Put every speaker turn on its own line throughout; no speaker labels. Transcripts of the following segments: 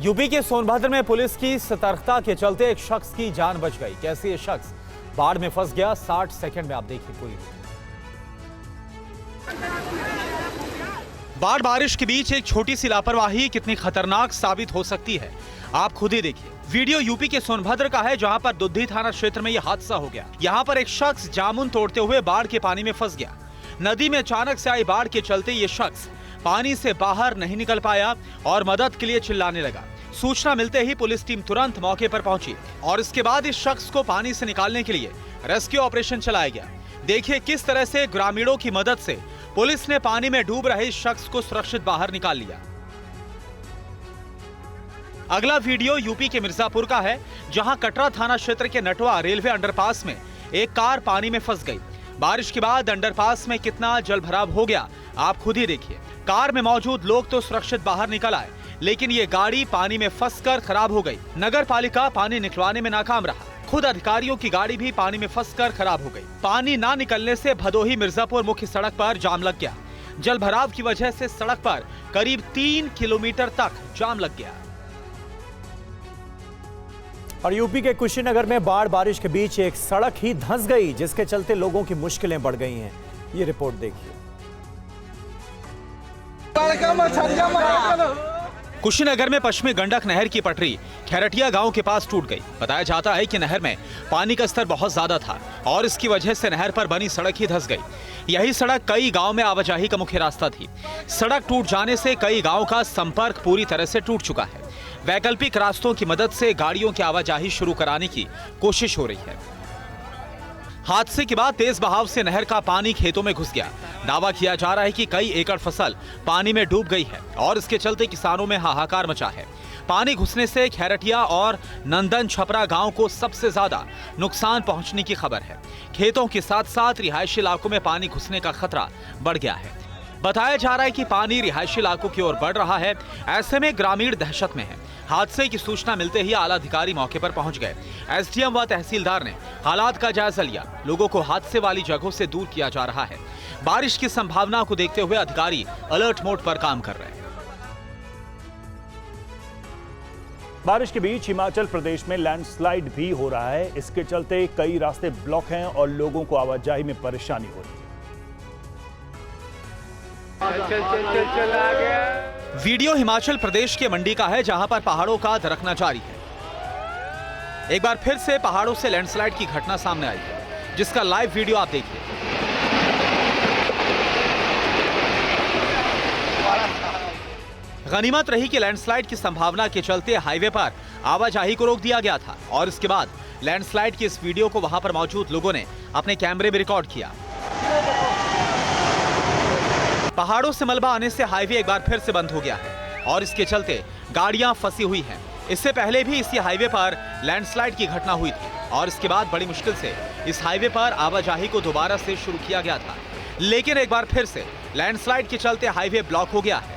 UP के सोनभद्र में police की सतर्कता के चलते एक शख्स की जान बच गई। कैसे ये शख्स बाढ़ में फंस गया, 60 सेकंड में आप देखिए पूरी। बाढ़ बारिश के बीच एक छोटी सी लापरवाही कितनी खतरनाक साबित हो सकती है, आप खुद ही देखिए। वीडियो यूपी के सोनभद्र का है, जहां पर दुद्धी थाना क्षेत्र में यह हादसा हो गया। यहां पर एक शख्स जामुन तोड़ते हुए बाढ़ के पानी में फंस गया। नदी में अचानक से आई बाढ़ के चलते ये शख्स पानी से बाहर नहीं निकल पाया और मदद के लिए चिल्लाने लगा। सूचना मिलते ही पुलिस टीम तुरंत मौके पर पहुंची और इसके बाद इस शख्स को पानी से निकालने के लिए रेस्क्यू ऑपरेशन चलाया गया। देखिए किस तरह से ग्रामीणों की मदद से पुलिस ने पानी में डूब रहे इस शख्स को सुरक्षित बाहर निकाल लिया। अगला वीडियो यूपी के मिर्जापुर का है, जहां कटरा थाना क्षेत्र के नटवा रेलवे अंडरपास में एक कार पानी में फंस गई। बारिश के बाद अंडरपास में कितना जलभराव हो गया, आप खुद ही देखिए। कार में मौजूद लोग तो सुरक्षित बाहर निकल आए, लेकिन ये गाड़ी पानी में फंसकर खराब हो गई। नगर पालिका पानी निकलवाने में नाकाम रहा। खुद अधिकारियों की गाड़ी भी पानी में फंसकर खराब हो गई। पानी ना निकलने से भदोही मिर्जापुर मुख्य सड़क पर जाम लग गया। जलभराव की वजह से सड़क पर करीब 3 किलोमीटर तक जाम लग गया।
और यूपी के कुशीनगर में बाढ़ बारिश के बीच एक सड़क ही धंस गई, जिसके चलते लोगों की मुश्किलें बढ़ गई हैं। ये रिपोर्ट देखिए।
कुशीनगर में पश्चिमी गंडक नहर की पटरी खैरटिया गांव के पास टूट गई। बताया जाता है कि नहर में पानी का स्तर बहुत ज्यादा था और इसकी वजह से नहर पर बनी सड़क ही धंस गई। यही सड़क कई गांव में आवाजाही का मुख्य रास्ता थी। सड़क टूट जाने से कई गांव का संपर्क पूरी तरह से टूट चुका है। वैकल्पिक रास्तों की मदद से गाड़ियों की आवाजाही शुरू कराने की कोशिश हो रही है। हादसे के बाद तेज बहाव से नहर का पानी खेतों में घुस गया। दावा किया जा रहा है कि कई एकड़ फसल पानी में डूब गई है और इसके चलते किसानों में हाहाकार मचा है। पानी घुसने से खैरटिया और नंदन छपरा गांव को सबसे ज्यादा नुकसान पहुंचने की खबर है। खेतों के साथ साथ रिहायशी इलाकों में पानी घुसने का खतरा बढ़ गया है। बताया जा रहा है कि पानी रिहायशी इलाकों की ओर बढ़ रहा है। ऐसे में ग्रामीण दहशत में है। हादसे की सूचना मिलते ही आला अधिकारी मौके पर पहुंच गए। एसडीएम व तहसीलदार ने हालात का जायजा लिया। लोगों को हादसे वाली जगहों से दूर किया जा रहा है। बारिश की संभावना को देखते हुए अधिकारी अलर्ट मोड पर काम कर रहे हैं।
बारिश के बीच हिमाचल प्रदेश में लैंडस्लाइड भी हो रहा है। इसके चलते कई रास्ते ब्लॉक हैं और लोगों को आवाजाही में परेशानी हो रही है।
वीडियो हिमाचल प्रदेश के मंडी का है, जहां पर पहाड़ों का दरकना जारी है। एक बार फिर से पहाड़ों से लैंडस्लाइड की घटना सामने आई है, जिसका लाइव वीडियो आप देखिए। गनीमत रही कि लैंडस्लाइड की संभावना के चलते हाईवे पर आवाजाही को रोक दिया गया था और इसके बाद लैंडस्लाइड की इस वीडियो को वहां पर मौजूद लोगों ने अपने कैमरे में रिकॉर्ड किया। पहाड़ों से मलबा आने से हाईवे एक बार फिर से बंद हो गया है और इसके चलते गाड़ियां फंसी हुई हैं। इससे पहले भी इसी हाईवे पर लैंडस्लाइड की घटना हुई थी और इसके बाद बड़ी मुश्किल से इस हाईवे पर आवाजाही को दोबारा से शुरू किया गया था, लेकिन एक बार फिर से लैंडस्लाइड के चलते हाईवे ब्लॉक हो गया है।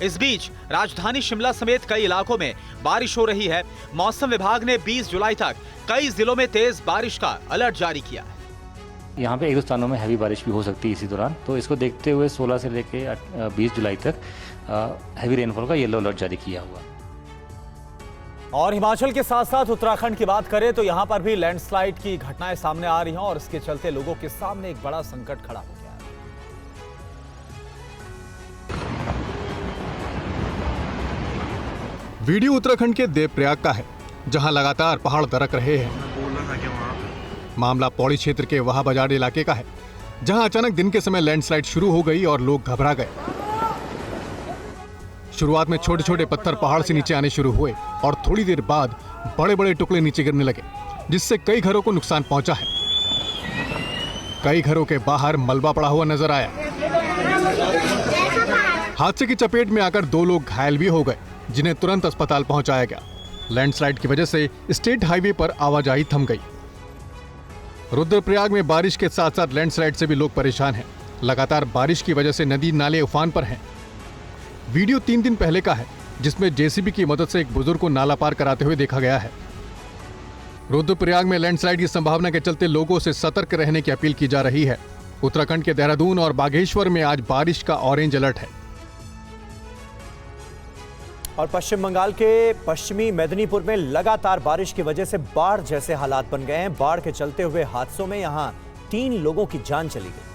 इस बीच राजधानी शिमला समेत कई इलाकों में बारिश हो रही है। मौसम विभाग ने 20 जुलाई तक कई जिलों में तेज बारिश का अलर्ट जारी किया है।
यहाँ पे एक दो स्थानों में हैवी बारिश भी हो सकती है इसी दौरान, तो इसको देखते हुए 16 से लेके 20 जुलाई तक हैवी रेनफॉल का येलो अलर्ट जारी किया हुआ।
और हिमाचल के साथ साथ उत्तराखंड की बात करें तो यहाँ पर भी लैंडस्लाइड की घटनाएं सामने आ रही हैं और इसके चलते लोगों के सामने एक बड़ा संकट खड़ा हो गया है।
वीडियो उत्तराखंड के देवप्रयाग का है, जहां लगातार पहाड़ दरक रहे हैं। मामला पौड़ी क्षेत्र के वहा बाजार इलाके का है, जहां अचानक दिन के समय लैंडस्लाइड शुरू हो गई और लोग घबरा गए। शुरुआत में छोटे छोटे पत्थर पहाड़ से नीचे आने शुरू हुए और थोड़ी देर बाद बड़े बड़े टुकड़े नीचे गिरने लगे, जिससे कई घरों को नुकसान पहुंचा है। कई घरों के बाहर मलबा पड़ा हुआ नजर आया। हादसे की चपेट में आकर 2 लोग घायल भी हो गए, जिन्हें तुरंत अस्पताल पहुंचाया गया। लैंडस्लाइड की वजह से स्टेट हाईवे पर आवाजाही थम गई। रुद्रप्रयाग में बारिश के साथ साथ लैंडस्लाइड से भी लोग परेशान हैं। लगातार बारिश की वजह से नदी नाले उफान पर हैं। वीडियो 3 दिन पहले का है, जिसमें जेसीबी की मदद से एक बुजुर्ग को नाला पार कराते हुए देखा गया है। रुद्रप्रयाग में लैंडस्लाइड की संभावना के चलते लोगों से सतर्क रहने की अपील की जा रही है। उत्तराखंड के देहरादून और बागेश्वर में आज बारिश का ऑरेंज अलर्ट है।
और पश्चिम बंगाल के पश्चिमी मेदिनीपुर में लगातार बारिश की वजह से बाढ़ जैसे हालात बन गए हैं। बाढ़ के चलते हुए हादसों में यहां 3 लोगों की जान चली गई।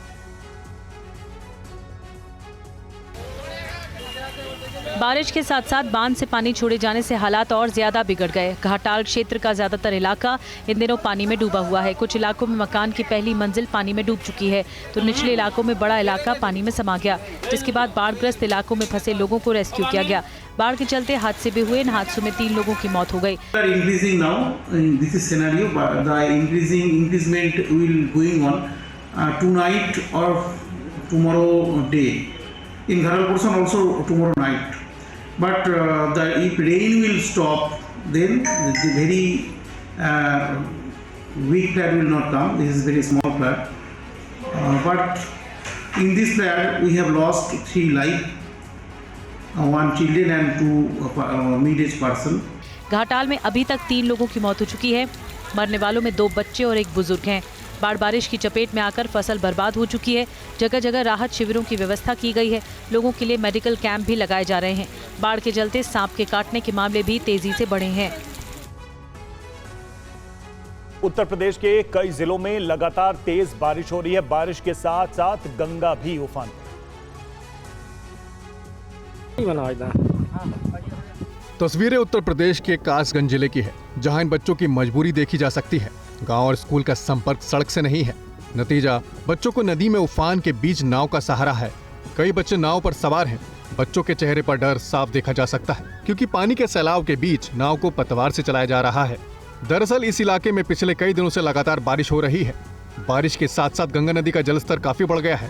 बारिश के साथ साथ बांध से पानी छोड़े जाने से हालात और ज्यादा बिगड़ गए। घाटाल क्षेत्र का ज्यादातर इलाका इन दिनों पानी में डूबा हुआ है। कुछ इलाकों में मकान की पहली मंजिल पानी में डूब चुकी है, तो निचले इलाकों में बड़ा इलाका पानी में समा गया, जिसके बाद बाढ़ग्रस्त इलाकों में फंसे लोगों को रेस्क्यू किया गया। बाढ़ के चलते हादसे भी हुए। इन हादसों में 3 लोगों की मौत हो गई।
In Gharal portion also tomorrow night, but if rain will stop, then the very weak flood will not come. This is very small flood, but in this flood we have lost 3 lives, 1 children and 2 mid-aged person.
Ghatal में अभी तक 3 लोगों की मौत हो चुकी है। मरने वालों में 2 बच्चे और 1 बुजुर्ग हैं। बाढ़ बारिश की चपेट में आकर फसल बर्बाद हो चुकी है। जगह जगह राहत शिविरों की व्यवस्था की गई है। लोगों के लिए मेडिकल कैंप भी लगाए जा रहे हैं। बाढ़ के चलते सांप के काटने के मामले भी तेजी से बढ़े हैं।
उत्तर प्रदेश के कई जिलों में लगातार तेज बारिश हो रही है। बारिश के साथ साथ गंगा भी उफान पर।
तस्वीरें उत्तर प्रदेश के कासगंज जिले की है, जहां इन बच्चों की मजबूरी देखी जा सकती है। गांव और स्कूल का संपर्क सड़क से नहीं है। नतीजा, बच्चों को नदी में उफान के बीच नाव का सहारा है। कई बच्चे नाव पर सवार हैं। बच्चों के चेहरे पर डर साफ देखा जा सकता है, क्योंकि पानी के सैलाव के बीच नाव को पतवार से चलाया जा रहा है। दरअसल इस इलाके में पिछले कई दिनों से लगातार बारिश हो रही है। बारिश के साथ साथ गंगा नदी का जलस्तर काफी बढ़ गया है,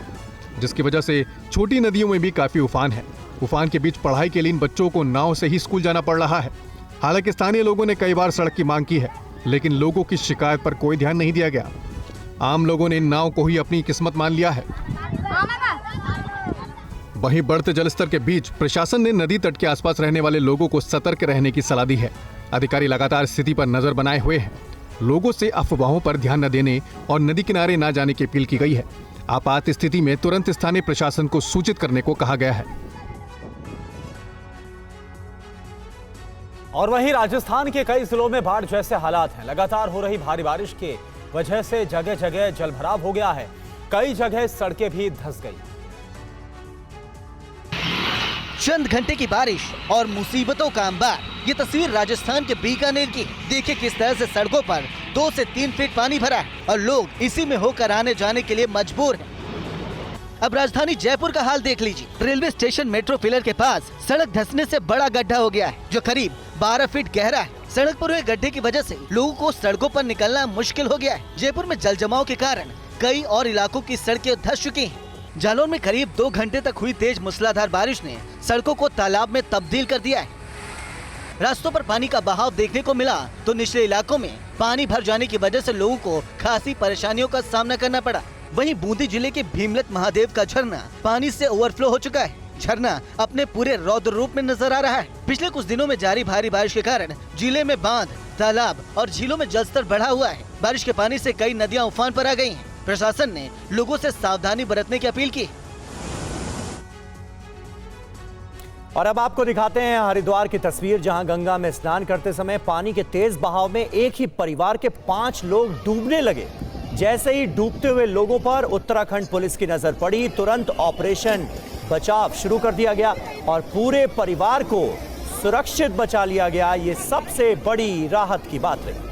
जिसकी वजह से छोटी नदियों में भी काफी उफान है। उफान के बीच पढ़ाई के लिए इन बच्चों को नाव से ही स्कूल जाना पड़ रहा है। हालांकि स्थानीय लोगों ने कई बार सड़क की मांग की है, लेकिन लोगों की शिकायत पर कोई ध्यान नहीं दिया गया। आम लोगों ने इन नाव को ही अपनी किस्मत मान लिया है। वहीं बढ़ते जलस्तर के बीच प्रशासन ने नदी तट के आसपास रहने वाले लोगों को सतर्क रहने की सलाह दी है। अधिकारी लगातार स्थिति पर नजर बनाए हुए हैं। लोगों से अफवाहों पर ध्यान न देने और नदी किनारे न जाने की अपील की गई है। आपात स्थिति में तुरंत स्थानीय प्रशासन को सूचित करने को कहा गया है।
और वहीं राजस्थान के कई जिलों में बाढ़ जैसे हालात हैं। लगातार हो रही भारी बारिश के वजह से जगह जगह जलभराव हो गया है। कई जगह सड़कें भी धंस गई।
चंद घंटे की बारिश और मुसीबतों का अंबार, ये तस्वीर राजस्थान के बीकानेर की। देखिए किस तरह से सड़कों पर 2 से 3 फीट पानी भरा है और लोग इसी में होकर आने जाने के लिए मजबूर हैं। अब राजधानी जयपुर का हाल देख लीजिए। रेलवे स्टेशन मेट्रो पिलर के पास सड़क धंसने से बड़ा गड्ढा हो गया है, जो करीब 12 फीट गहरा है। सड़क पर हुए गड्ढे की वजह से लोगों को सड़कों पर निकलना मुश्किल हो गया है। जयपुर में जल जमाव के कारण कई और इलाकों की सड़कें धंस चुकी हैं। जालौर में करीब 2 घंटे तक हुई तेज मूसलाधार बारिश ने सड़कों को तालाब में तब्दील कर दिया है। रास्तों पर पानी का बहाव देखने को मिला, तो निचले इलाकों में पानी भर जाने की वजह से लोगों को खासी परेशानियों का सामना करना पड़ा। वहीं बूंदी जिले के भीमलत महादेव का झरना पानी से ओवरफ्लो हो चुका है। झरना अपने पूरे रौद्र रूप में नजर आ रहा है। पिछले कुछ दिनों में जारी भारी बारिश के कारण जिले में बांध, तालाब और झीलों में जलस्तर बढ़ा हुआ है। बारिश के पानी से कई नदियां उफान पर आ गई हैं। प्रशासन ने लोगों से सावधानी बरतने की अपील की।
और अब आपको दिखाते हैं हरिद्वार की तस्वीर, जहां गंगा में स्नान करते समय पानी के तेज बहाव में एक ही परिवार के 5 लोग डूबने लगे। जैसे ही डूबते हुए लोगों पर उत्तराखंड पुलिस की नजर पड़ी, तुरंत ऑपरेशन बचाव शुरू कर दिया गया और पूरे परिवार को सुरक्षित बचा लिया गया। ये सबसे बड़ी राहत की बात रही।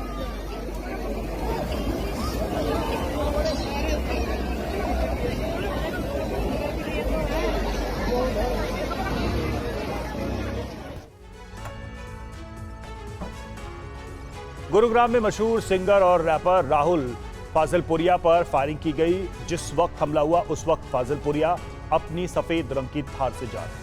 गुरुग्राम में मशहूर सिंगर और रैपर राहुल फाजिलपुरिया पर फायरिंग की गई। जिस वक्त हमला हुआ उस वक्त फाजिलपुरिया अपनी सफेद रंग की थार से जा रहे।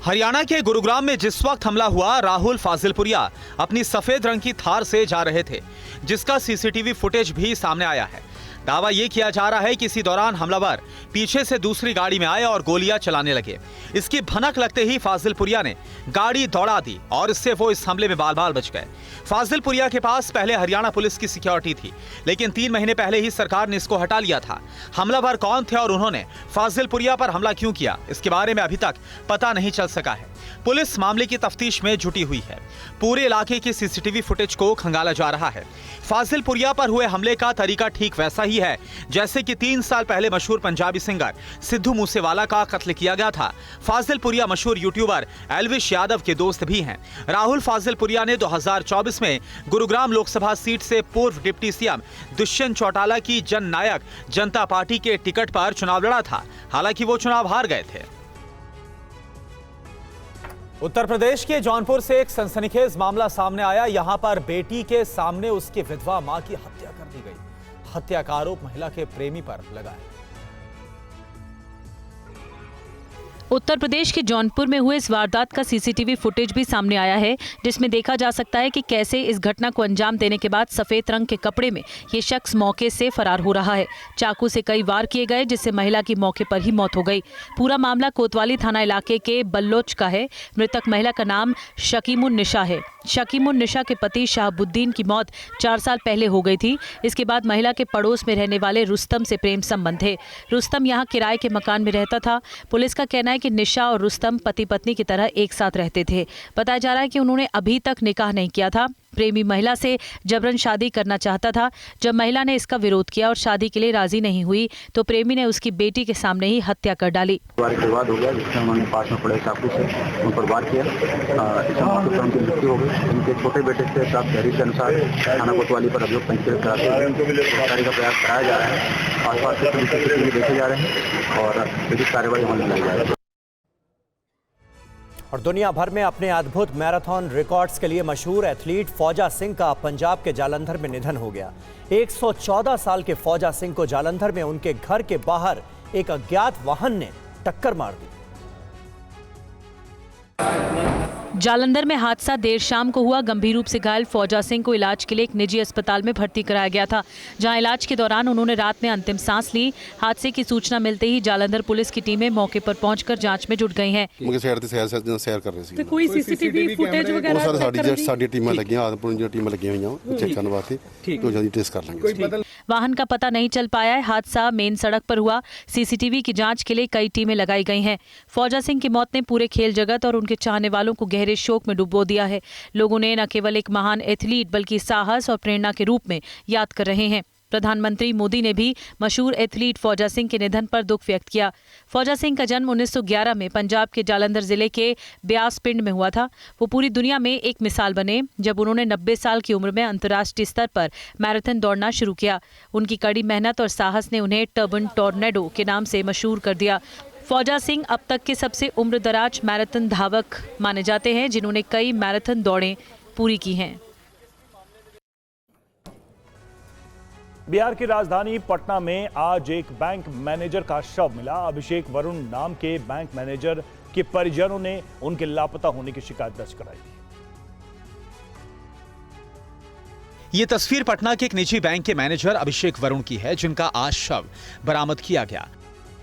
हरियाणा के गुरुग्राम में जिस वक्त हमला हुआ, राहुल फाजिलपुरिया अपनी सफेद रंग की थार से जा रहे थे, जिसका सीसीटीवी फुटेज भी सामने आया है। दावा ये किया जा रहा है कि इसी दौरान हमलावर पीछे से दूसरी गाड़ी में आए और गोलियां चलाने लगे। इसकी भनक लगते ही फाजिलपुरिया ने गाड़ी दौड़ा दी और इससे वो इस हमले में बाल बाल बच गए। फाजिलपुरिया के पास पहले हरियाणा पुलिस की सिक्योरिटी थी, लेकिन 3 महीने पहले ही सरकार ने इसको हटा लिया था। हमलावर कौन थे और उन्होंने फाजिलपुरिया पर हमला क्यों किया, इसके बारे में अभी तक पता नहीं चल सका है। पुलिस मामले की तफ्तीश में जुटी हुई है। पूरे इलाके की सीसीटीवी फुटेज को खंगाला जा रहा है। फाजिलपुरिया पर हुए हमले का तरीका ठीक वैसा ही है जैसे कि 3 साल पहले मशहूर पंजाबी सिंगर सिद्धू मूसेवाला का कत्ल किया गया था। फाजिलपुरिया मशहूर यूट्यूबर एल्विश यादव के दोस्त भी हैं। राहुल फाजिलपुरिया ने 2024 में गुरुग्राम लोकसभा सीट से पूर्व डिप्टी सीएम दुष्यंत चौटाला की जन नायक जनता पार्टी के टिकट पर चुनाव लड़ा था। हालांकि वो चुनाव हार गए थे।
उत्तर प्रदेश के जौनपुर से एक सनसनीखेज मामला सामने आया। यहां पर बेटी के सामने उसकी विधवा मां की हत्या कर दी गई। हत्या का आरोप महिला के प्रेमी पर लगा है।
उत्तर प्रदेश के जौनपुर में हुए इस वारदात का सीसीटीवी फुटेज भी सामने आया है, जिसमें देखा जा सकता है कि कैसे इस घटना को अंजाम देने के बाद सफेद रंग के कपड़े में ये शख्स मौके से फरार हो रहा है। चाकू से कई वार किए गए, जिससे महिला की मौके पर ही मौत हो गई। पूरा मामला कोतवाली थाना इलाके के बल्लोच का है। मृतक महिला का नाम शकीमुन निशा है। शकीमुन निशा के पति शहाबुद्दीन की मौत 4 साल पहले हो गई थी। इसके बाद महिला के पड़ोस में रहने वाले रुस्तम से प्रेम संबंध थे। रुस्तम यहाँ किराए के मकान में रहता था। पुलिस का कहना है कि निशा और रुस्तम पति पत्नी की तरह एक साथ रहते थे। बताया जा रहा है कि उन्होंने अभी तक निकाह नहीं किया था। प्रेमी महिला से जबरन शादी करना चाहता था। जब महिला ने इसका विरोध किया और शादी के लिए राजी नहीं हुई तो प्रेमी ने उसकी बेटी के सामने ही हत्या कर डाली।
विवाद हो गया, जिसमें उन्होंने पास में पड़े चाकू से उन पर वार किया। उनकी मृत्यु हो गई। उनके छोटे बेटे से प्राप्त तहरीर के अनुसार थाना कोतवाली पर अभियोग पंजीकृत कराते गिरफ्तारी का प्रयास कराया जा रहा है। आसपास के पुलिस देखे जा रहे हैं और विधिक कार्रवाई होने लगी जा रही है।
और दुनिया भर में अपने अद्भुत मैराथन रिकॉर्ड्स के लिए मशहूर एथलीट फौजा सिंह का पंजाब के जालंधर में निधन हो गया। 114 साल के फौजा सिंह को जालंधर में उनके घर के बाहर एक अज्ञात वाहन ने टक्कर मार दी।
जालंधर में हादसा देर शाम को हुआ। गंभीर रूप से घायल फौजा सिंह को इलाज के लिए एक निजी अस्पताल में भर्ती कराया गया था, जहां इलाज के दौरान उन्होंने रात में अंतिम सांस ली। हादसे की सूचना मिलते ही जालंधर पुलिस की टीमें मौके पर पहुंचकर जांच में जुट गई हैं।
सैर कर रहे थे। कोई सीसीटीवी फुटेज वगैरह साडी टीमां लगियां, आदमपुर दी टीमां लगियां हुईयां चेक करने वास्ते, तो जल्दी ट्रेस कर लेंगे।
वाहन का पता नहीं चल पाया है। हादसा मेन सड़क पर हुआ। सीसीटीवी की जांच के लिए कई टीमें लगाई गई हैं। फौजा सिंह की मौत ने पूरे खेल जगत और उनके चाहने वालों को गहरे शोक में डुबो दिया है। लोगों ने न केवल एक महान एथलीट बल्कि साहस और प्रेरणा के रूप में याद कर रहे हैं। प्रधानमंत्री मोदी ने भी मशहूर एथलीट फौजा सिंह के निधन पर दुख व्यक्त किया। फौजा सिंह का जन्म 1911 में पंजाब के जालंधर जिले के ब्यास पिंड में हुआ था। वो पूरी दुनिया में एक मिसाल बने जब उन्होंने 90 साल की उम्र में अंतर्राष्ट्रीय स्तर पर मैराथन दौड़ना शुरू किया। उनकी कड़ी मेहनत और साहस ने उन्हें टर्बन टॉर्नेडो के नाम से मशहूर कर दिया। फौजा सिंह अब तक के सबसे उम्रदराज मैराथन धावक माने जाते हैं, जिन्होंने कई मैराथन दौड़ें पूरी की हैं।
बिहार की राजधानी पटना में आज एक बैंक मैनेजर का शव मिला। अभिषेक वरुण नाम के बैंक मैनेजर के परिजनों ने उनके लापता होने की शिकायत दर्ज कराई थी।
ये तस्वीर पटना के एक निजी बैंक के मैनेजर अभिषेक वरुण की है, जिनका आज शव बरामद किया गया।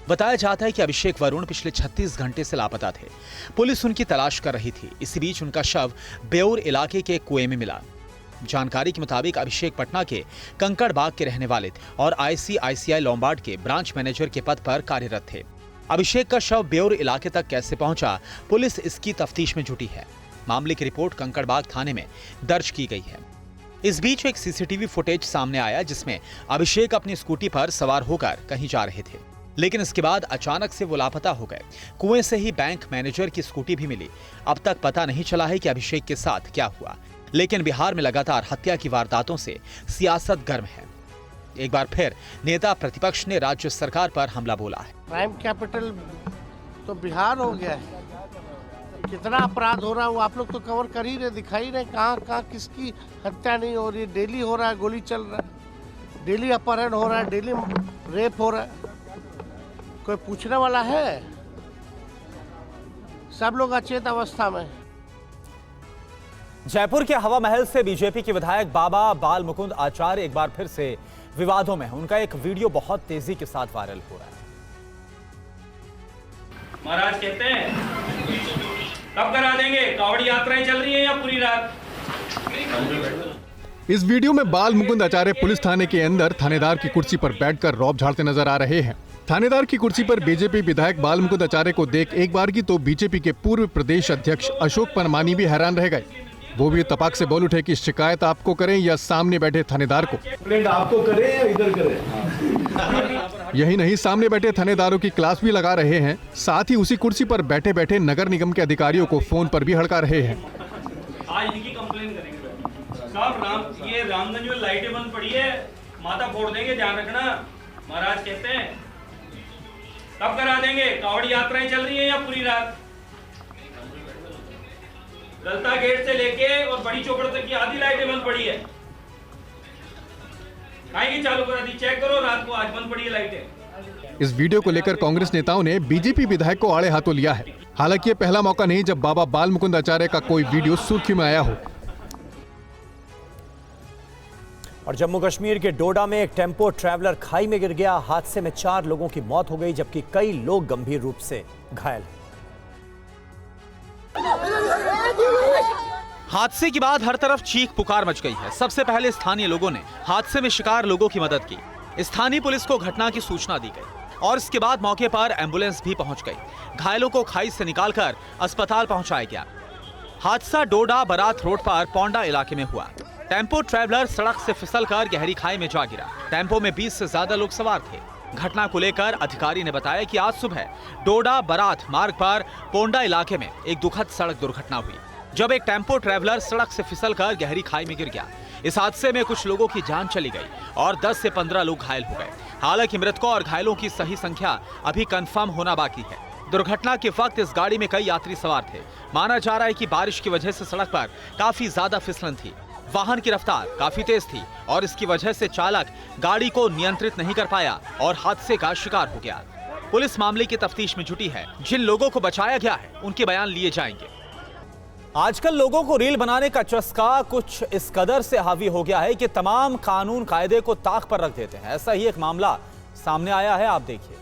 बताया जाता है कि अभिषेक वरुण पिछले 36 घंटे से लापता थे। पुलिस उनकी तलाश कर रही थी। इसी बीच उनका शव बेउर इलाके के कुएं में मिला। जानकारी के मुताबिक अभिषेक पटना के कंकड़ बाग के रहने वाले थे और ICICI लोम्बार्ड के ब्रांच मैनेजर के पद पर कार्यरत थे। अभिषेक का शव बेउर इलाके तक कैसे पहुंचा, पुलिस इसकी तफ्तीश में जुटी है। मामले की रिपोर्ट कंकड़बाग थाने में दर्ज की गई है। इस बीच एक सीसीटीवी फुटेज सामने आया, जिसमें अभिषेक अपनी स्कूटी पर सवार होकर कहीं जा रहे थे, लेकिन इसके बाद अचानक से वो लापता हो गए। कुएं से ही बैंक मैनेजर की स्कूटी भी मिली। अब तक पता नहीं चला है कि अभिषेक के साथ क्या हुआ, लेकिन बिहार में लगातार हत्या की वारदातों से सियासत गर्म है। एक बार फिर नेता प्रतिपक्ष ने राज्य सरकार पर हमला बोला है।
क्राइम कैपिटल तो बिहार हो गया है। कितना अपराध हो रहा है वो आप लोग तो कवर कर ही रहे, दिखाई रहे। कहाँ किसकी हत्या नहीं हो रही है। डेली हो रहा है, गोली चल रहा है, डेली अपहरण हो रहा है, डेली रेप हो रहा है। कोई पूछने वाला है? सब लोग अचेत अवस्था में।
जयपुर के हवा महल से बीजेपी के विधायक बाबा बाल मुकुंद आचार्य एक बार फिर से विवादों में है। उनका एक वीडियो बहुत तेजी के साथ वायरल हो रहा है।
महाराज कहते हैं कब करा देंगे, कावड़ यात्राएं चल रही हैं या पूरी रात?
इस वीडियो में बाल मुकुंद आचार्य पुलिस थाने के अंदर थानेदार की कुर्सी पर बैठकर रौब झाड़ते नजर आ रहे हैं। थानेदार की कुर्सी पर बीजेपी विधायक बाल मुकुंद आचार्य को देख एक बार की तो बीजेपी के पूर्व प्रदेश अध्यक्ष अशोक परमानी भी हैरान रह गए। वो भी तपाक से बोल उठे कि शिकायत आपको करें या सामने बैठे थानेदार को।
आपको करें या इधर करें?
यही नहीं, सामने बैठे थानेदारों की क्लास भी लगा रहे हैं। साथ ही उसी कुर्सी पर बैठे बैठे नगर निगम के अधिकारियों को फोन पर भी हड़का रहे हैं।
आज इनकी कंप्लेन करेंगे साहब। ये रामगंज में लाइटें बंद पड़ी है, माथा फोड़ देंगे, ध्यान रखना। महाराज कहते हैं कब करा देंगे, कावड़ यात्राएं चल रही हैं या पूरी रात? गलता गेट से लेके और बड़ी चौकड़ तक की आधी लाइटें बंद पड़ी है। आएगी चालू करा दी, चेक करो, रात को आज बंद पड़ी है लाइटें।
इस वीडियो को लेकर कांग्रेस नेताओं ने बीजेपी विधायक को आड़े हाथों लिया है। हालांकि ये पहला मौका नहीं जब बाबा बाल मुकुंद आचार्य का कोई वीडियो सुर्खियों में आया हो।
और जम्मू कश्मीर के डोडा में एक टेम्पो ट्रैवलर खाई में गिर गया। हादसे में 4 लोगों की मौत हो गई, जबकि कई लोग गंभीर रूप से घायल।
हादसे के बाद हर तरफ चीख पुकार मच गई है। सबसे पहले स्थानीय लोगों ने हादसे में शिकार लोगों की मदद की। स्थानीय पुलिस को घटना की सूचना दी गई और इसके बाद मौके पर एम्बुलेंस भी पहुंच गई। घायलों को खाई से निकालकर अस्पताल पहुंचाया गया। हादसा डोडा बरात रोड पर पोंडा इलाके में हुआ। टेम्पो ट्रैवलर सड़क से फिसलकर गहरी खाई में जा गिरा। टेम्पो में 20 से ज्यादा लोग सवार थे। घटना को लेकर अधिकारी ने बताया कि आज सुबह डोडा बरात मार्ग पर पोंडा इलाके में एक दुखद सड़क दुर्घटना हुई, जब एक टेम्पो ट्रैवलर सड़क से फिसलकर गहरी खाई में गिर गया। इस हादसे में कुछ लोगों की जान चली गई और 10 से 15 लोग घायल हो गए। हालांकि मृतकों और घायलों की सही संख्या अभी कंफर्म होना बाकी है। दुर्घटना के वक्त इस गाड़ी में कई यात्री सवार थे। माना जा रहा है कि बारिश की वजह से सड़क पर काफी ज्यादा फिसलन थी। वाहन की रफ्तार काफी तेज थी और इसकी वजह से चालक गाड़ी को नियंत्रित नहीं कर पाया और हादसे का शिकार हो गया। पुलिस मामले की तफ्तीश में जुटी है। जिन लोगों को बचाया गया है उनके बयान लिए जाएंगे।
आजकल लोगों को रील बनाने का चस्का कुछ इस कदर से हावी हो गया है कि तमाम कानून कायदे को ताक पर रख देते हैं। ऐसा ही एक मामला सामने आया है, आप देखिए।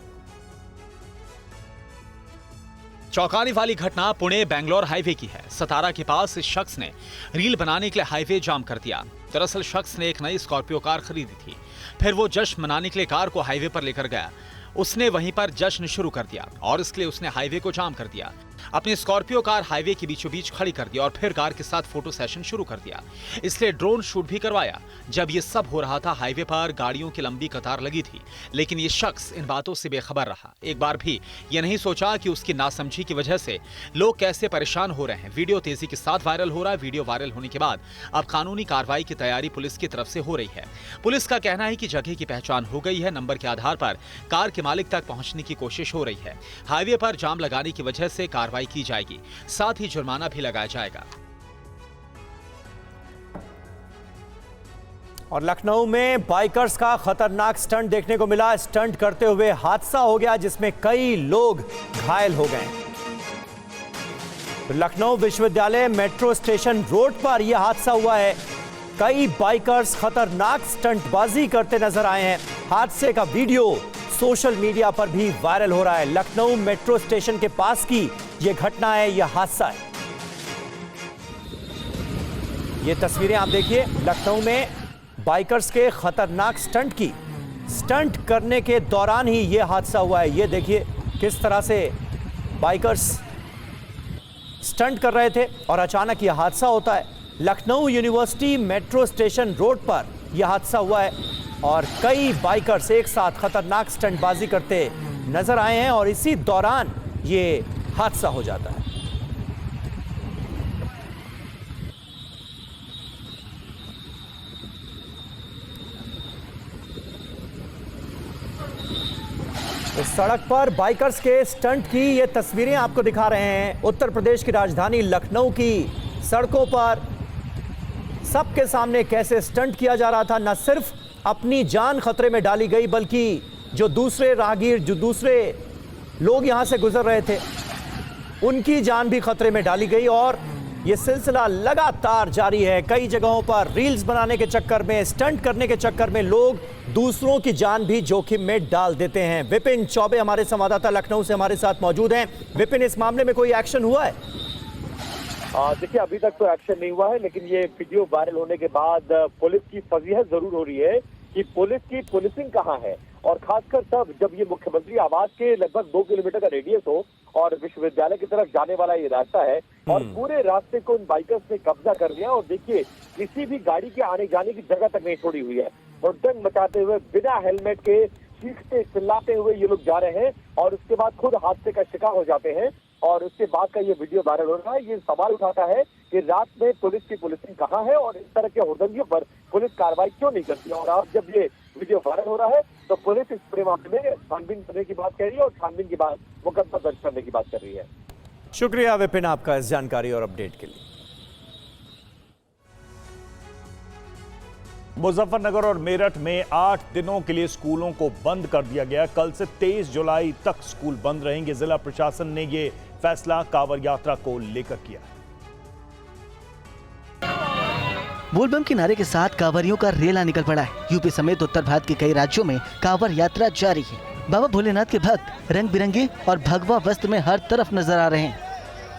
चौंकाने वाली घटना पुणे बेंगलोर हाईवे की है। सतारा के पास इस शख्स ने रील बनाने के लिए हाईवे जाम कर दिया। दरअसल शख्स ने एक नई स्कॉर्पियो कार खरीदी थी। फिर वो जश्न मनाने के लिए कार को हाईवे पर लेकर गया। उसने वहीं पर जश्न शुरू कर दिया और इसके लिए उसने हाईवे को जाम कर दिया। अपनी स्कॉर्पियो कार हाईवे के बीचों बीच खड़ी कर दी और फिर कार के साथ फोटो सेशन शुरू कर दिया। इसलिए ड्रोन शूट भी करवाया। जब ये सब हो रहा था, हाईवे पर गाड़ियों की लंबी कतार लगी थी, लेकिन ये शख्स इन बातों से बेखबर रहा। एक बार भी ये नहीं सोचा कि उसकी नासमझी की वजह से लोग कैसे परेशान हो रहे हैं। वीडियो तेजी के साथ वायरल हो रहा है। वीडियो वायरल होने के बाद अब कानूनी कार्रवाई की तैयारी पुलिस की तरफ से हो रही है। पुलिस का कहना है कि जगह की पहचान हो गई है। नंबर के आधार पर कार के मालिक तक पहुंचने की कोशिश हो रही है। हाईवे पर जाम लगाने की वजह से कार्रवाई की जाएगी, साथ ही जुर्माना भी लगाया जाएगा।
और लखनऊ में बाइकर्स का खतरनाक स्टंट देखने को मिला। स्टंट करते हुए हादसा हो गया जिसमें कई लोग घायल हो गए। लखनऊ विश्वविद्यालय मेट्रो स्टेशन रोड पर यह हादसा हुआ है। कई बाइकर्स खतरनाक स्टंटबाजी करते नजर आए हैं। हादसे का वीडियो सोशल मीडिया पर भी वायरल हो रहा है। लखनऊ मेट्रो स्टेशन के पास की यह घटना है, यह हादसा है। ये तस्वीरें आप देखिए, लखनऊ में बाइकर्स के खतरनाक स्टंट की। स्टंट करने के दौरान ही यह हादसा हुआ है। ये देखिए किस तरह से बाइकर्स स्टंट कर रहे थे और अचानक यह हादसा होता है। Lucknow university metro station road पर यह हादसा हुआ है और कई बाइकर्स एक साथ खतरनाक स्टंटबाजी करते नजर आए हैं और इसी दौरान ये हादसा हो जाता है। इस सड़क पर बाइकर्स के स्टंट की ये तस्वीरें आपको दिखा रहे हैं। उत्तर प्रदेश की राजधानी लखनऊ की सड़कों पर सबके सामने कैसे स्टंट किया जा रहा था। न सिर्फ अपनी जान खतरे में डाली गई, बल्कि जो दूसरे राहगीर, जो दूसरे लोग यहां से गुजर रहे थे, उनकी जान भी खतरे में डाली गई और ये सिलसिला लगातार जारी है। कई जगहों पर रील्स बनाने के चक्कर में, स्टंट करने के चक्कर में लोग दूसरों की जान भी जोखिम में डाल देते हैं। विपिन चौबे हमारे संवाददाता लखनऊ से हमारे साथ मौजूद हैं। विपिन, इस मामले में कोई एक्शन हुआ है?
देखिए, अभी तक तो एक्शन नहीं हुआ है, लेकिन ये वीडियो वायरल होने के बाद पुलिस की फजीहत जरूर हो रही है कि पुलिस की पुलिसिंग कहाँ है, और खासकर तब जब ये मुख्यमंत्री आवास के लगभग 2 किलोमीटर का रेडियस हो और विश्वविद्यालय की तरफ जाने वाला ये रास्ता है, और पूरे रास्ते को इन बाइकर्स ने कब्जा कर लिया। और देखिए, किसी भी गाड़ी के आने जाने की जगह तक नहीं छोड़ी हुई है। हुड़दंग मचाते हुए, बिना हेलमेट के, चीखते चिल्लाते हुए ये लोग जा रहे हैं और उसके बाद खुद हादसे का शिकार हो जाते हैं। और उसके बाद का ये वीडियो वायरल हो रहा है। ये सवाल उठाता है कि रात में पुलिस की पुलिसिंग कहाँ है और इस तरह के हुड़दंगियों पर पुलिस कार्रवाई क्यों नहीं करती। और अब जब ये वीडियो वायरल हो रहा है तो पुलिस इस पूरे मामले में छानबीन करने की बात कर रही है और छानबीन के बाद मुकदमा दर्ज करने की बात कर रही है।
शुक्रिया विपिन आपका इस जानकारी और अपडेट के लिए।
मुजफ्फरनगर और मेरठ में 8 दिनों के लिए स्कूलों को बंद कर दिया गया। कल से 23 जुलाई तक स्कूल बंद रहेंगे। जिला प्रशासन ने ये फैसला कांवड़ यात्रा को लेकर किया।
बोलबम के नारे के साथ कांवरियों का रेला निकल पड़ा है। यूपी समेत उत्तर भारत के कई राज्यों में कांवड़ यात्रा जारी है। बाबा भोलेनाथ के भक्त रंग बिरंगे और भगवा वस्त्र में हर तरफ नजर आ रहे हैं।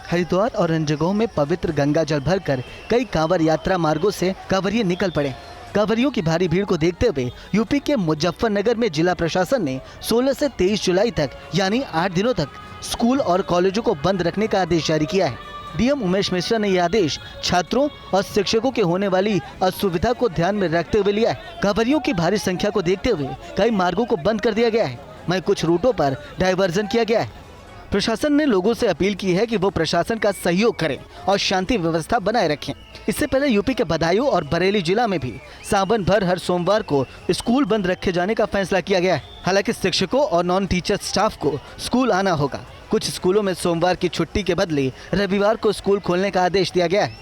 हरिद्वार और अन्य जगहों में पवित्र गंगा जल भरकर कई कांवड़ यात्रा मार्गों से कांवरिये निकल पड़े। कांवरियों की भारी भीड़ को देखते हुए यूपी के मुजफ्फरनगर में जिला प्रशासन ने 16 से 23 जुलाई तक यानी 8 दिनों तक स्कूल और कॉलेजों को बंद रखने का आदेश जारी किया है। डीएम उमेश मिश्रा ने यह आदेश छात्रों और शिक्षकों के होने वाली असुविधा को ध्यान में रखते हुए लिया है। कांवरियों की भारी संख्या को देखते हुए कई मार्गों को बंद कर दिया गया है, वहीं कुछ रूटों पर डायवर्जन किया गया है। प्रशासन ने लोगों से अपील की है कि वो प्रशासन का सहयोग करें और शांति व्यवस्था बनाए रखें। इससे पहले यूपी के बदायूं और बरेली जिला में भी सावन भर हर सोमवार को स्कूल बंद रखे जाने का फैसला किया गया है। हालांकि शिक्षकों और नॉन टीचर स्टाफ को स्कूल आना होगा। कुछ स्कूलों में सोमवार की छुट्टी के बदले रविवार को स्कूल खोलने का आदेश दिया गया है।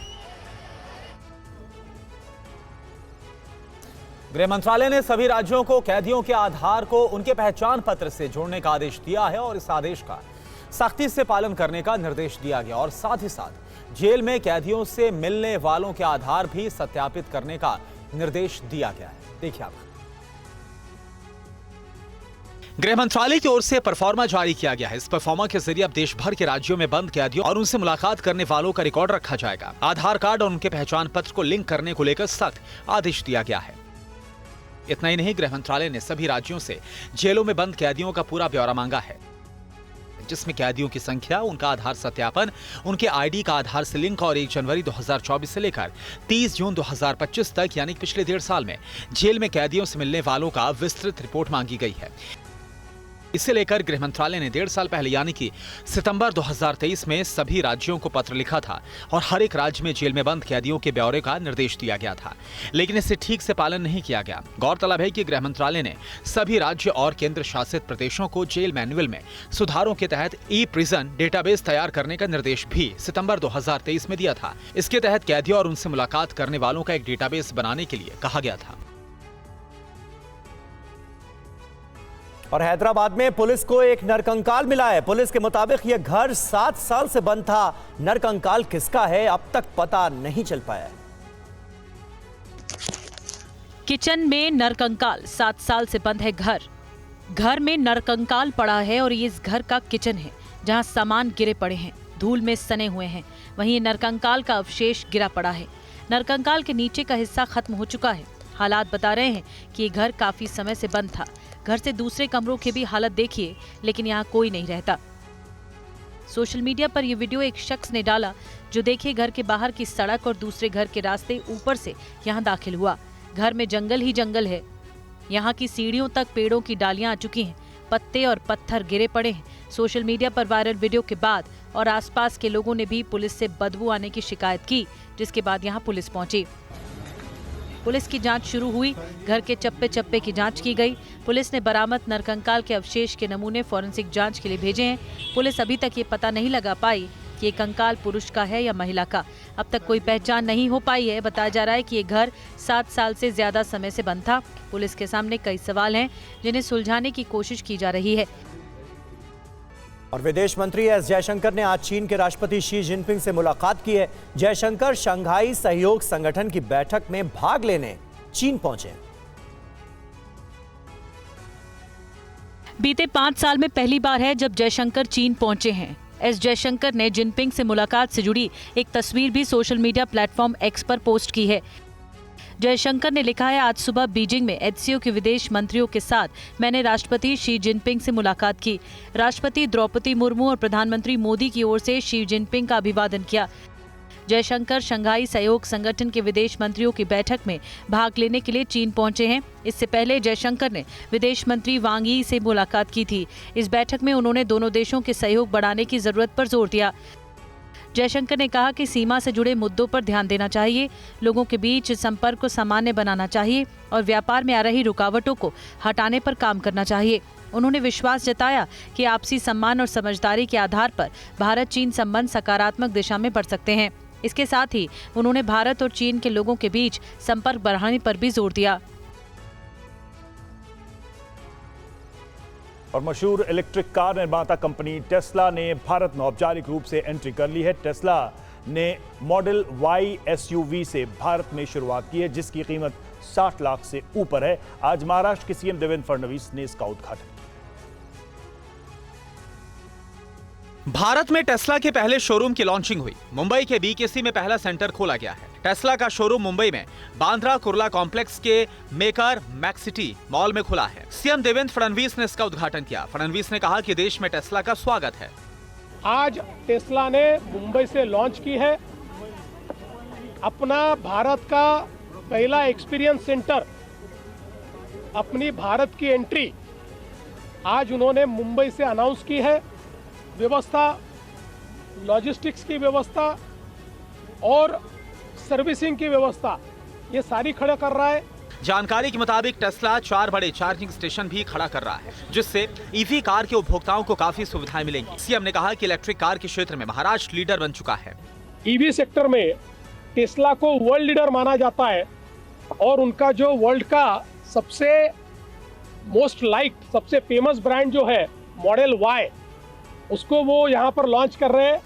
गृह मंत्रालय ने सभी राज्यों को कैदियों के आधार को उनके पहचान पत्र से जोड़ने का आदेश दिया है और इस आदेश का सख्ती से पालन करने का निर्देश दिया गया और साथ ही साथ जेल में कैदियों से मिलने वालों के आधार भी सत्यापित करने का निर्देश दिया गया है। देखिए आप। गृह मंत्रालय की ओर से परफॉर्मा जारी किया गया है। इस परफॉर्मा के जरिए अब देश भर के राज्यों में बंद कैदियों और उनसे मुलाकात करने वालों का रिकॉर्ड रखा जाएगा। आधार कार्ड और उनके पहचान पत्र को लिंक करने को लेकर सख्त आदेश दिया गया है। इतना ही नहीं, गृह मंत्रालय ने सभी राज्यों से जेलों में बंद कैदियों का पूरा ब्यौरा मांगा है, जिसमें कैदियों की संख्या, उनका आधार सत्यापन, उनके आईडी का आधार से लिंक और 1 जनवरी 2024 से लेकर 30 जून 2025 तक यानी पिछले 1.5 साल में जेल में कैदियों से मिलने वालों का विस्तृत रिपोर्ट मांगी गई है। इसे लेकर गृह मंत्रालय ने 1.5 साल पहले यानी कि सितंबर 2023 में सभी राज्यों को पत्र लिखा था और हर एक राज्य में जेल में बंद कैदियों के ब्यौरे का निर्देश दिया गया था, लेकिन इसे ठीक से पालन नहीं किया गया। गौरतलब है कि गृह मंत्रालय ने सभी राज्य और केंद्र शासित प्रदेशों को जेल मैनुअल में सुधारों के तहत ई प्रिजन डेटाबेस तैयार करने का निर्देश भी सितंबर 2023 में दिया था। इसके तहत कैदियों और उनसे मुलाकात करने वालों का एक डेटाबेस बनाने के लिए कहा गया था। और हैदराबाद में पुलिस को एक नरकंकाल मिला है। पुलिस के मुताबिक यह घर 7 साल से बंद था। नरकंकाल किसका है अब तक पता नहीं चल पाया।
किचन में नरकंकाल, 7 साल से बंद है घर। घर में नरकंकाल पड़ा है और ये इस घर का किचन है जहां सामान गिरे पड़े हैं, धूल में सने हुए हैं। वहीं नरकंकाल का अवशेष गिरा पड़ा है। नरकंकाल के नीचे का हिस्सा खत्म हो चुका है। हालात बता रहे हैं कि ये घर काफी समय से बंद था। घर से दूसरे कमरों की भी हालत देखिए, लेकिन यहाँ कोई नहीं रहता। सोशल मीडिया पर यह वीडियो एक शख्स ने डाला जो देखिए घर के बाहर की सड़क और दूसरे घर के रास्ते ऊपर से यहाँ दाखिल हुआ। घर में जंगल ही जंगल है। यहाँ की सीढ़ियों तक पेड़ों की डालियां आ चुकी हैं, पत्ते और पत्थर गिरे पड़े हैं। सोशल मीडिया पर वायरल वीडियो के बाद और आसपास के लोगों ने भी पुलिस से बदबू आने की शिकायत की, जिसके बाद यहाँ पुलिस पहुंची। पुलिस की जांच शुरू हुई। घर के चप्पे चप्पे की जांच की गई। पुलिस ने बरामद नरकंकाल के अवशेष के नमूने फॉरेंसिक जांच के लिए भेजे हैं। पुलिस अभी तक ये पता नहीं लगा पाई कि ये कंकाल पुरुष का है या महिला का। अब तक कोई पहचान नहीं हो पाई है। बताया जा रहा है कि ये घर 7 साल से ज्यादा समय से बंद था। पुलिस के सामने कई सवाल हैं जिन्हें सुलझाने की कोशिश की जा रही है।
और विदेश मंत्री एस जयशंकर ने आज चीन के राष्ट्रपति शी जिनपिंग से मुलाकात की है। जयशंकर शंघाई सहयोग संगठन की बैठक में भाग लेने चीन पहुंचे।
बीते 5 साल में पहली बार है जब जयशंकर चीन पहुंचे हैं। एस जयशंकर ने जिनपिंग से मुलाकात से जुड़ी एक तस्वीर भी सोशल मीडिया प्लेटफॉर्म एक्स पर पोस्ट की है। जयशंकर ने लिखा है, आज सुबह बीजिंग में एचसीओ के विदेश मंत्रियों के साथ मैंने राष्ट्रपति शी जिनपिंग से मुलाकात की। राष्ट्रपति द्रौपदी मुर्मू और प्रधानमंत्री मोदी की ओर से शी जिनपिंग का अभिवादन किया। जयशंकर शंघाई सहयोग संगठन के विदेश मंत्रियों की बैठक में भाग लेने के लिए चीन पहुंचे हैं। इससे पहले जयशंकर ने विदेश मंत्री वांग यी से मुलाकात की थी। इस बैठक में उन्होंने दोनों देशों के सहयोग बढ़ाने की जरूरत पर जोर दिया। जयशंकर ने कहा कि सीमा से जुड़े मुद्दों पर ध्यान देना चाहिए, लोगों के बीच संपर्क को सामान्य बनाना चाहिए और व्यापार में आ रही रुकावटों को हटाने पर काम करना चाहिए। उन्होंने विश्वास जताया कि आपसी सम्मान और समझदारी के आधार पर भारत चीन संबंध सकारात्मक दिशा में बढ़ सकते हैं। इसके साथ ही उन्होंने भारत और चीन के लोगों के बीच संपर्क बढ़ाने पर भी जोर दिया।
और मशहूर इलेक्ट्रिक कार निर्माता कंपनी टेस्ला ने भारत में औपचारिक रूप से एंट्री कर ली है। टेस्ला ने मॉडल वाई एसयूवी से भारत में शुरुआत की है, जिसकी कीमत 60 लाख से ऊपर है। आज महाराष्ट्र के सीएम देवेंद्र फडणवीस ने इसका उद्घाटन किया।
भारत में टेस्ला के पहले शोरूम की लॉन्चिंग हुई। मुंबई के बीकेसी में पहला सेंटर खोला गया है। टेस्ला का शोरूम मुंबई में बांद्रा कुर्ला कॉम्प्लेक्स के मेकर मैक्सिटी मॉल में खुला है। सीएम देवेंद्र फडणवीस ने इसका उद्घाटन किया। फडणवीस ने कहा कि देश में टेस्ला का स्वागत है।
आज टेस्ला ने मुंबई से लॉन्च की है अपना भारत का पहला एक्सपीरियंस सेंटर। अपनी भारत की एंट्री आज उन्होंने मुंबई से अनाउंस की है। व्यवस्था, लॉजिस्टिक्स की व्यवस्था और सर्विसिंग की व्यवस्था, ये सारी खड़ा कर रहा है।
जानकारी के मुताबिक टेस्ला 4 बड़े चार्जिंग स्टेशन भी खड़ा कर रहा है, जिससे ईवी कार के उपभोक्ताओं को काफी सुविधाएं मिलेंगी। सीएम ने कहा कि इलेक्ट्रिक कार के क्षेत्र में महाराष्ट्र लीडर बन चुका है।
ईवी सेक्टर में टेस्ला को वर्ल्ड लीडर माना जाता है और उनका जो वर्ल्ड का सबसे मोस्ट लाइक्ड, सबसे फेमस ब्रांड जो है मॉडल वाई, उसको वो यहाँ पर लॉन्च कर रहे हैं।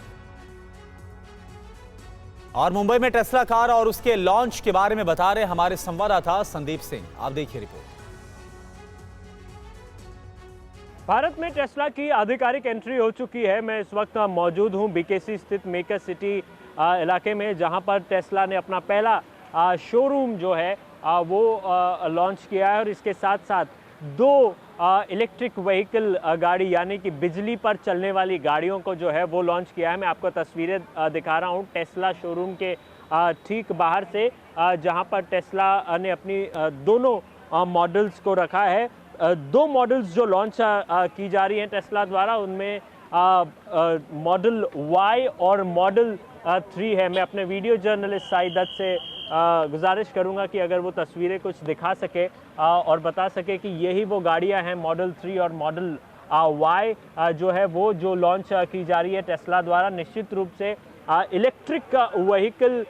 और मुंबई में टेस्ला कार और उसके लॉन्च के बारे में बता रहे हमारे संवाददाता संदीप सिंह। आप देखिए रिपोर्ट।
भारत में टेस्ला की आधिकारिक एंट्री हो चुकी है। मैं इस वक्त मौजूद हूं बीकेसी स्थित मेकर सिटी इलाके में, जहां पर टेस्ला ने अपना पहला शोरूम जो है वो लॉन्च किया है और इसके साथ साथ 2 इलेक्ट्रिक व्हीकल गाड़ी यानी कि बिजली पर चलने वाली गाड़ियों को जो है वो लॉन्च किया है। मैं आपको तस्वीरें दिखा रहा हूँ टेस्ला शोरूम के ठीक बाहर से, जहाँ पर टेस्ला ने अपनी दोनों मॉडल्स को रखा है। 2 मॉडल्स जो लॉन्च की जा रही हैं टेस्ला द्वारा, उनमें मॉडल वाई और मॉडल 3 है। मैं अपने वीडियो जर्नलिस्ट साई दत्त से गुजारिश करूंगा कि अगर वो तस्वीरें कुछ दिखा सके और बता सके कि यही वो गाड़ियां हैं मॉडल 3 और मॉडल वाई जो है वो जो लॉन्च की जा रही है टेस्ला द्वारा। निश्चित रूप से इलेक्ट्रिक व्हीकल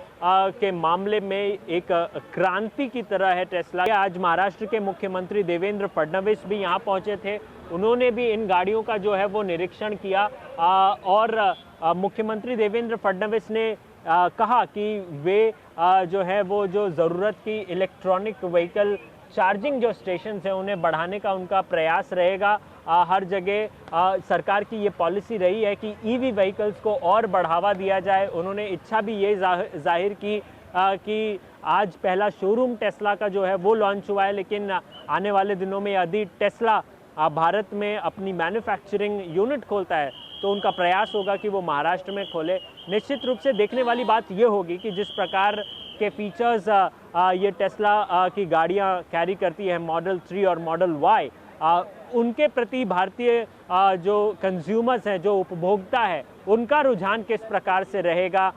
के मामले में एक क्रांति की तरह है टेस्ला। आज महाराष्ट्र के मुख्यमंत्री देवेंद्र फडणवीस भी यहाँ पहुँचे थे। उन्होंने भी इन गाड़ियों का जो है वो निरीक्षण किया और मुख्यमंत्री देवेंद्र फडणवीस ने कहा कि वे जो है वो जो ज़रूरत की इलेक्ट्रॉनिक व्हीकल चार्जिंग जो स्टेशन हैं उन्हें बढ़ाने का उनका प्रयास रहेगा। हर जगह सरकार की ये पॉलिसी रही है कि ईवी व्हीकल्स को और बढ़ावा दिया जाए। उन्होंने इच्छा भी ये जाहिर की कि आज पहला शोरूम टेस्ला का जो है वो लॉन्च हुआ है, लेकिन आने वाले दिनों में यदि टेस्ला भारत में अपनी मैन्युफैक्चरिंग यूनिट खोलता है तो उनका प्रयास होगा कि वो महाराष्ट्र में खोले। निश्चित रूप से देखने वाली बात ये होगी कि जिस प्रकार के फीचर्स ये टेस्ला की गाड़ियां कैरी करती है मॉडल 3 और मॉडल वाई, उनके प्रति भारतीय जो कंज्यूमर्स हैं, जो उपभोक्ता है, उनका रुझान किस प्रकार से रहेगा।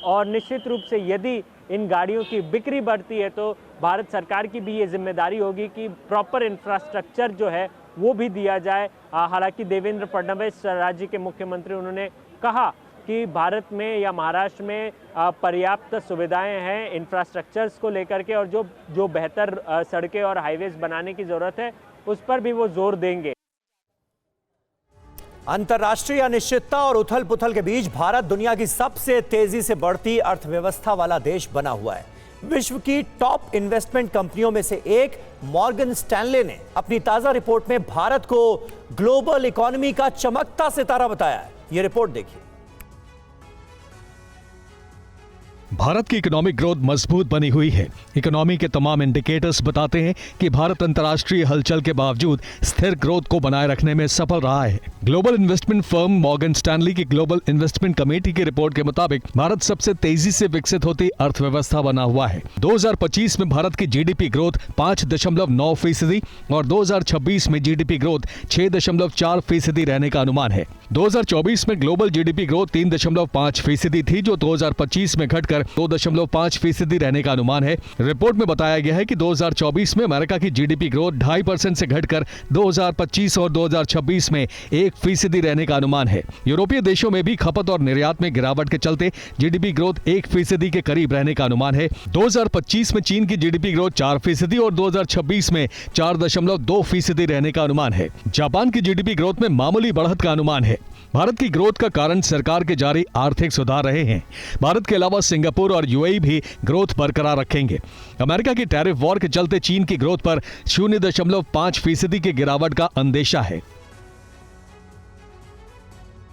और निश्चित रूप से यदि इन गाड़ियों की बिक्री बढ़ती है तो भारत सरकार की भी ये जिम्मेदारी होगी कि प्रॉपर इंफ्रास्ट्रक्चर जो है वो भी दिया जाए। हालांकि देवेंद्र फडणवीस राज्य के मुख्यमंत्री, उन्होंने कहा कि भारत में या महाराष्ट्र में पर्याप्त सुविधाएं हैं इंफ्रास्ट्रक्चर्स को लेकर के, और जो बेहतर सड़कें और हाईवेज बनाने की ज़रूरत है उस पर भी वो जोर देंगे।
अंतर्राष्ट्रीय अनिश्चितता और उथल पुथल के बीच भारत दुनिया की सबसे तेजी से बढ़ती अर्थव्यवस्था वाला देश बना हुआ है। विश्व की टॉप इन्वेस्टमेंट कंपनियों में से एक मॉर्गन स्टैनले ने अपनी ताजा रिपोर्ट में भारत को ग्लोबल इकोनॉमी का चमकता सितारा बताया है। यह रिपोर्ट देखिए।
भारत की इकोनॉमिक ग्रोथ मजबूत बनी हुई है। इकोनॉमी के तमाम इंडिकेटर्स बताते हैं कि भारत अंतर्राष्ट्रीय हलचल के बावजूद स्थिर ग्रोथ को बनाए रखने में सफल रहा है। Global investment firm Morgan Stanley की ग्लोबल इन्वेस्टमेंट कमेटी की रिपोर्ट के मुताबिक भारत सबसे तेजी से विकसित होती अर्थव्यवस्था बना हुआ है। 2025 में भारत की जीडीपी ग्रोथ 5.9% और 2026 में जीडीपी ग्रोथ 6.4% रहने का अनुमान है। 2024 में ग्लोबल जीडीपी ग्रोथ 3.5% थी, जो 2025 में घटकर 2.5% रहने का अनुमान है। रिपोर्ट में बताया गया है कि 2024 में अमेरिका की जीडीपी ग्रोथ 2.5% से घटकर 2025 और 2026 में 1% रहने का अनुमान है। यूरोपीय देशों में भी खपत और निर्यात में गिरावट के चलते जीडीपी ग्रोथ 1% के करीब रहने का अनुमान है। 2025 में चीन की जीडीपी ग्रोथ 4% और 2026 में 4.2% रहने का अनुमान है। जापान की जीडीपी ग्रोथ में मामूली बढ़त का अनुमान है। भारत की ग्रोथ का कारण सरकार के जारी आर्थिक सुधार रहे हैं। भारत के अलावा सिंगापुर और यूएई भी ग्रोथ बरकरार रखेंगे। अमेरिका की टैरिफ वॉर के चलते चीन की ग्रोथ पर 0.5% की गिरावट का अंदेशा है।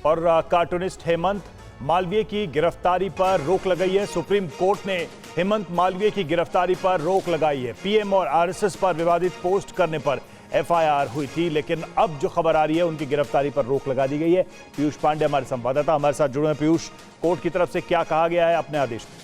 और कार्टूनिस्ट हेमंत मालवीय की गिरफ्तारी पर रोक लगाई है। सुप्रीम कोर्ट ने हेमंत मालवीय की गिरफ्तारी पर रोक लगाई है। पीएम और आरएसएस पर विवादित पोस्ट करने पर एफआईआर हुई थी, लेकिन अब जो खबर आ रही है उनकी गिरफ्तारी पर रोक लगा दी गई है। पीयूष पांडे हमारे संवाददाता हमारे साथ जुड़े हैं। पीयूष, कोर्ट की तरफ से क्या कहा गया है अपने आदेश में?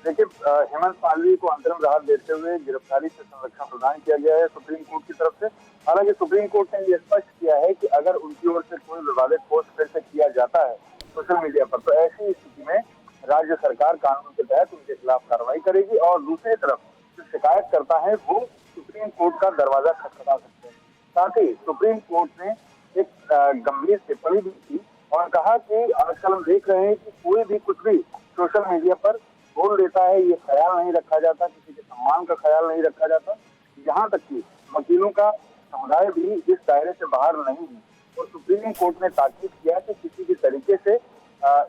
देखिए, हेमंत मालवीय को अंतरिम राहत देते हुए गिरफ्तारी से संरक्षण प्रदान किया गया है सुप्रीम कोर्ट की तरफ से। हालांकि सुप्रीम कोर्ट ने यह स्पष्ट किया है कि अगर उनकी ओर से कोई विवादित पोस्ट फिर से किया जाता है सोशल मीडिया पर, तो ऐसी स्थिति में राज्य सरकार कानून के तहत उनके खिलाफ कार्रवाई करेगी और दूसरी तरफ जो शिकायत करता है वो सुप्रीम कोर्ट का दरवाजा खटखटा सकते हैं। साथ ही सुप्रीम कोर्ट ने एक गंभीर टिप्पणी भी की और कहा कि आजकल हम देख रहे हैं कि कोई भी कुछ भी सोशल मीडिया पर बोल देता है, ये ख्याल नहीं रखा जाता, किसी के सम्मान का ख्याल नहीं रखा जाता। यहाँ तक कि वकीलों का समुदाय भी इस दायरे से बाहर नहीं है। और सुप्रीम कोर्ट ने ताकीद किया कि किसी भी तरीके से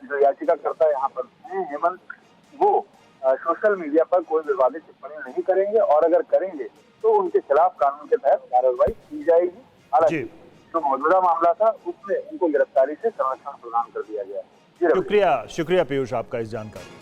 जो याचिकाकर्ता यहाँ पर हैं हेमंत, वो सोशल मीडिया पर कोई विवादित टिप्पणी नहीं करेंगे और अगर करेंगे तो उनके खिलाफ कानून के तहत कार्रवाई की जाएगी। हालांकि जो मौजूदा मामला था उसमें उनको गिरफ्तारी से संरक्षण प्रदान कर दिया गया।
शुक्रिया पीयूष आपका इस जानकारी।